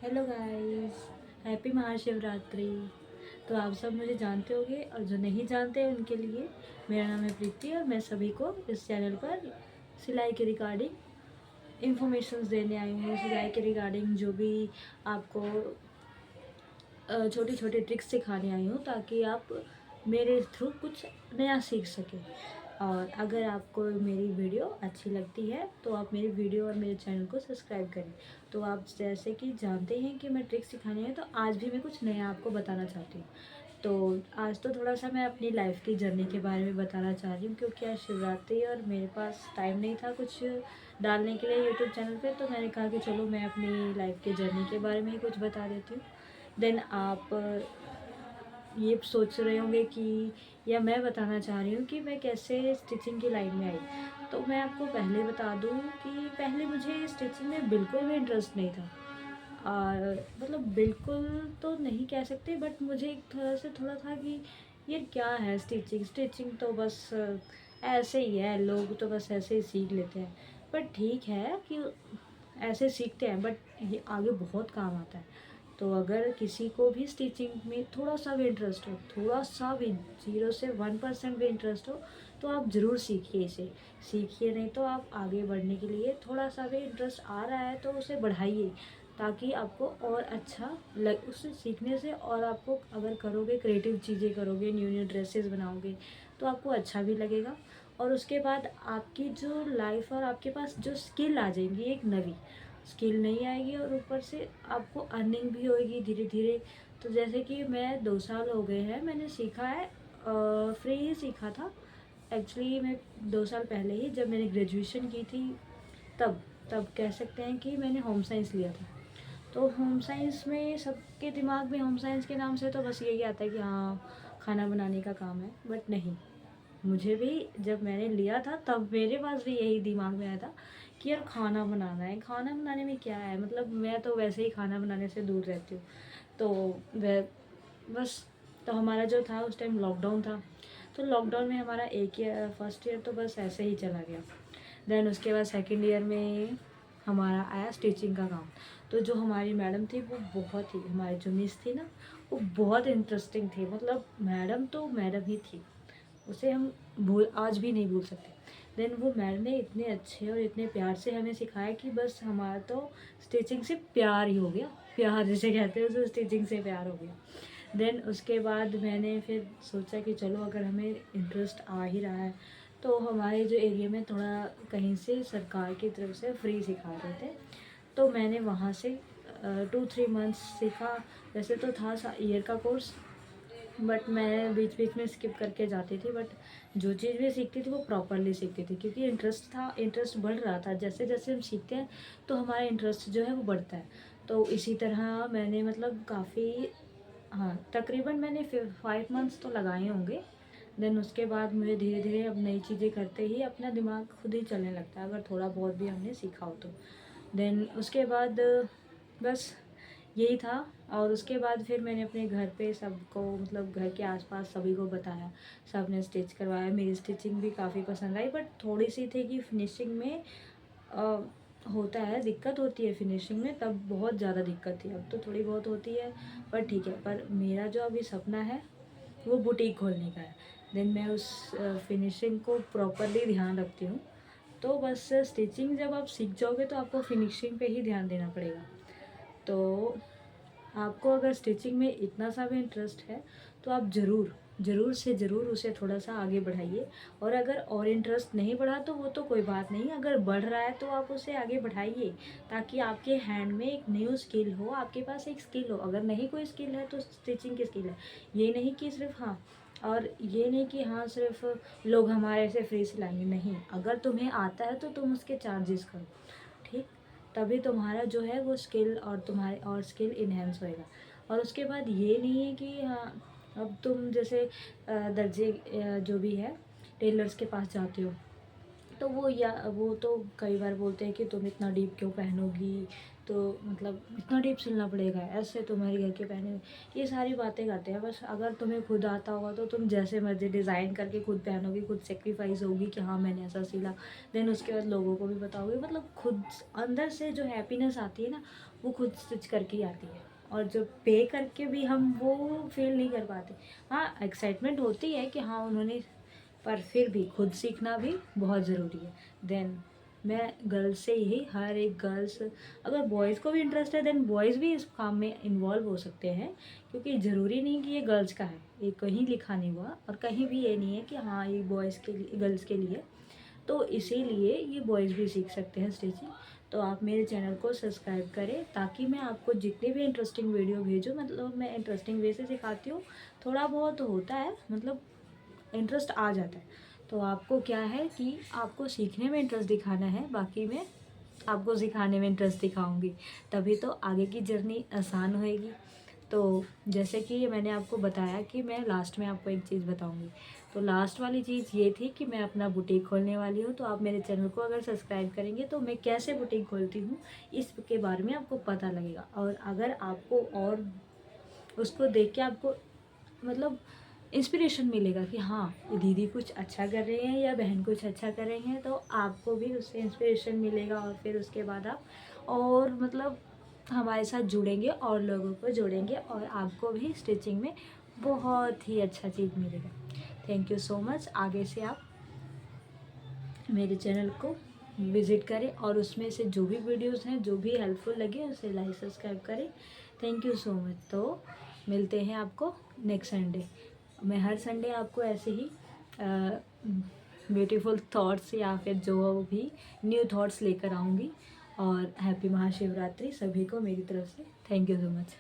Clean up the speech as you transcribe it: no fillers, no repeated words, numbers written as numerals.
Hello guys, happy Mahashivratri. तो आप सब मुझे जानते होंगे और जो नहीं जानते हैं उनके लिए मेरा नाम है प्रीति और मैं सभी को इस चैनल पर सिलाई के रिगार्डिंग इंफॉर्मेशंस देने आई हूँ। सिलाई के रिगार्डिंग जो भी आपको छोटी छोटी ट्रिक्स सिखाने आई हूँ ताकि आप मेरे थ्रू कुछ नया सीख सकें। और अगर आपको मेरी वीडियो अच्छी लगती है तो आप मेरी वीडियो और मेरे चैनल को सब्सक्राइब करें। तो आप जैसे कि जानते हैं कि मैं ट्रिक्स सिखानी है, तो आज भी मैं कुछ नया आपको बताना चाहती हूँ। तो आज तो थोड़ा सा मैं अपनी लाइफ की जर्नी के बारे में बताना चाह रही हूँ, क्योंकि आज शिवरात्रि और मेरे पास टाइम नहीं था कुछ डालने के लिए यूट्यूब चैनल पे। तो मैंने कहा कि चलो मैं अपनी लाइफ की जर्नी के बारे में ही कुछ बता देती हूँ। देन आप ये सोच रहे होंगे कि या मैं बताना चाह रही हूँ कि मैं कैसे स्टिचिंग की लाइन में आई। तो मैं आपको पहले बता दूँ कि पहले मुझे स्टिचिंग में बिल्कुल भी इंटरेस्ट नहीं था। और मतलब बिल्कुल तो नहीं कह सकते, बट मुझे एक तरह से थोड़ा था कि ये क्या है स्टिचिंग, स्टिचिंग तो बस ऐसे ही है, लोग तो बस ऐसे ही सीख लेते हैं। बट ठीक है कि ऐसे सीखते हैं, बट ये आगे बहुत काम आता है। तो अगर किसी को भी स्टिचिंग में थोड़ा सा भी इंटरेस्ट हो, थोड़ा सा भी 0 से 1% भी इंटरेस्ट हो, तो आप ज़रूर सीखिए इसे। सीखिए, नहीं तो आप आगे बढ़ने के लिए थोड़ा सा भी इंटरेस्ट आ रहा है तो उसे बढ़ाइए, ताकि आपको और अच्छा लग उससे सीखने से। और आपको अगर करोगे, क्रिएटिव चीज़ें करोगे, न्यू न्यू ड्रेसेस बनाओगे, तो आपको अच्छा भी लगेगा। और उसके बाद आपकी जो लाइफ और आपके पास जो स्किल आ जाएंगी, एक नवी स्किल नहीं आएगी, और ऊपर से आपको अर्निंग भी होएगी धीरे धीरे। तो जैसे कि मैं 2 साल हो गए हैं, मैंने सीखा है, फ्री ही सीखा था। एक्चुअली मैं 2 साल पहले ही जब मैंने ग्रेजुएशन की थी, तब तब कह सकते हैं कि मैंने होम साइंस लिया था। तो होम साइंस में सबके दिमाग में होम साइंस के नाम से तो बस यही आता है कि हाँ, खाना बनाने का काम है। बट नहीं, मुझे भी जब मैंने लिया था तब मेरे पास भी यही दिमाग में आया था कि यार खाना बनाना है, खाना बनाने में क्या है, मतलब मैं तो वैसे ही खाना बनाने से दूर रहती हूँ। तो वह बस, तो हमारा जो था उस टाइम लॉकडाउन था। तो लॉकडाउन में हमारा एक ईयर, फर्स्ट ईयर तो बस ऐसे ही चला गया। देन उसके बाद सेकेंड ईयर में हमारा आया स्टिचिंग का काम। तो जो हमारी मैडम थी वो बहुत ही, हमारी जो मिस थी ना, वो बहुत इंटरेस्टिंग थी। मतलब मैडम तो मैडम ही थी, उसे हम भूल आज भी नहीं भूल सकते। देन वो मैम ने इतने अच्छे और इतने प्यार से हमें सिखाया कि बस हमारा तो स्टिचिंग से प्यार ही हो गया। प्यार जिसे कहते हैं, उसे स्टिचिंग से प्यार हो गया। देन उसके बाद मैंने फिर सोचा कि चलो अगर हमें इंटरेस्ट आ ही रहा है, तो हमारे जो एरिया में थोड़ा कहीं से सरकार की तरफ से फ्री सिखा रहे थे, तो मैंने वहाँ से 2-3 मंथ्स सीखा। वैसे तो था ईयर का कोर्स, बट मैं बीच बीच में स्किप करके जाती थी। बट जो चीज़ भी सीखती थी वो प्रॉपरली सीखती थी, क्योंकि इंटरेस्ट था, इंटरेस्ट बढ़ रहा था। जैसे जैसे हम सीखते हैं तो हमारा इंटरेस्ट जो है वो बढ़ता है। तो इसी तरह मैंने मतलब काफ़ी, हाँ, तकरीबन मैंने 5 मंथ्स तो लगाए होंगे। देन उसके बाद मुझे धीरे धीरे अब नई चीज़ें करते ही अपना दिमाग खुद ही चलने लगता है, अगर थोड़ा बहुत भी हमने सीखा हो तो। देन उसके बाद बस यही था। और उसके बाद फिर मैंने अपने घर पे सबको, मतलब घर के आसपास सभी को बताया, सब ने स्टिच करवाया। मेरी स्टिचिंग भी काफ़ी पसंद आई, बट थोड़ी सी थी कि फिनिशिंग में अ, होता है, दिक्कत होती है फिनिशिंग में, तब बहुत ज़्यादा दिक्कत थी। अब तो थोड़ी बहुत होती है, पर ठीक है। पर मेरा जो अभी सपना है वो बुटीक खोलने का है। देन मैं उस फिनिशिंग को प्रॉपरली ध्यान रखती हूँ। तो बस स्टिचिंग जब आप सीख जाओगे तो आपको फिनिशिंग पे ही ध्यान देना पड़ेगा। तो आपको अगर स्टिचिंग में इतना सा भी इंटरेस्ट है, तो आप ज़रूर ज़रूर से ज़रूर उसे थोड़ा सा आगे बढ़ाइए। और अगर और इंटरेस्ट नहीं बढ़ा तो वो तो कोई बात नहीं, अगर बढ़ रहा है तो आप उसे आगे बढ़ाइए, ताकि आपके हैंड में एक न्यू स्किल हो, आपके पास एक स्किल हो। अगर नहीं कोई स्किल है तो स्टिचिंग की स्किल है। ये नहीं कि सिर्फ, हाँ, और ये नहीं कि हाँ सिर्फ लोग हमारे से फ्री सिलाएंगे, नहीं। अगर तुम्हें आता है तो तुम उसके चार्जेस करो, ठीक। तभी तुम्हारा जो है वो स्किल और तुम्हारे और स्किल इन्हेंस होएगा। और उसके बाद ये नहीं है कि हाँ, अब तुम जैसे दर्जे जो भी है टेलर्स के पास जाते हो, तो वो तो कई बार बोलते हैं कि तुम इतना डीप क्यों पहनोगी, तो मतलब इतना डीप सिलना पड़ेगा, ऐसे तुम्हारे घर के पहने, ये सारी बातें करते हैं। बस अगर तुम्हें खुद आता होगा तो तुम जैसे मर्जी डिज़ाइन करके खुद पहनोगी, खुद सेक्रीफाइस होगी कि हाँ मैंने ऐसा सिला, देन उसके बाद लोगों को भी बताओगे। मतलब खुद अंदर से जो हैप्पीनेस आती है ना, वो खुद स्टिच करके ही आती है, और जो पे करके भी हम वो फील नहीं कर पाते। हाँ एक्साइटमेंट होती है कि हाँ उन्होंने, पर फिर भी खुद सीखना भी बहुत ज़रूरी है। देन मैं गर्ल्स से यही, हर एक गर्ल्स, अगर बॉयज़ को भी इंटरेस्ट है देन बॉयज़ भी इस काम में इन्वॉल्व हो सकते हैं, क्योंकि ज़रूरी नहीं कि ये गर्ल्स का है, ये कहीं लिखा नहीं हुआ और कहीं भी ये नहीं है कि हाँ ये बॉयज़ के लिए, गर्ल्स के लिए। तो इसीलिए ये बॉयज़ भी सीख सकते हैं स्टिचिंग। तो आप मेरे चैनल को सब्सक्राइब करें ताकि मैं आपको जितने भी इंटरेस्टिंग वीडियो भेजूँ, मतलब मैं इंटरेस्टिंग वे से सिखाती हूँ। थोड़ा बहुत होता है, मतलब इंटरेस्ट आ जाता है। तो आपको क्या है कि आपको सीखने में इंटरेस्ट दिखाना है, बाकी मैं आपको सिखाने में इंटरेस्ट दिखाऊंगी, तभी तो आगे की जर्नी आसान होएगी। तो जैसे कि मैंने आपको बताया कि मैं लास्ट में आपको एक चीज़ बताऊंगी, तो लास्ट वाली चीज़ ये थी कि मैं अपना बुटीक खोलने वाली हूँ। तो आप मेरे चैनल को अगर सब्सक्राइब करेंगे तो मैं कैसे बुटीक खोलती हूँ इसके बारे में आपको पता लगेगा। और अगर आपको और उसको देख के आपको मतलब इंस्पिरेशन मिलेगा कि हाँ ये दीदी कुछ अच्छा कर रही हैं या बहन कुछ अच्छा कर रही हैं, तो आपको भी उससे इंस्पिरेशन मिलेगा। और फिर उसके बाद आप और मतलब हमारे साथ जुड़ेंगे और लोगों को जोड़ेंगे, और आपको भी स्टिचिंग में बहुत ही अच्छा चीज़ मिलेगा। Thank you so much. आगे से आप मेरे चैनल को विज़िट करें और उसमें से जो भी वीडियोस हैं, जो भी हेल्पफुल लगे उसे लाइक सब्सक्राइब करें। Thank you so much. तो मिलते हैं आपको नेक्स्ट संडे। मैं हर संडे आपको ऐसे ही ब्यूटीफुल थॉट्स या फिर जो भी न्यू थॉट्स लेकर आऊँगी। और हैप्पी महाशिवरात्रि सभी को मेरी तरफ से। Thank you so much.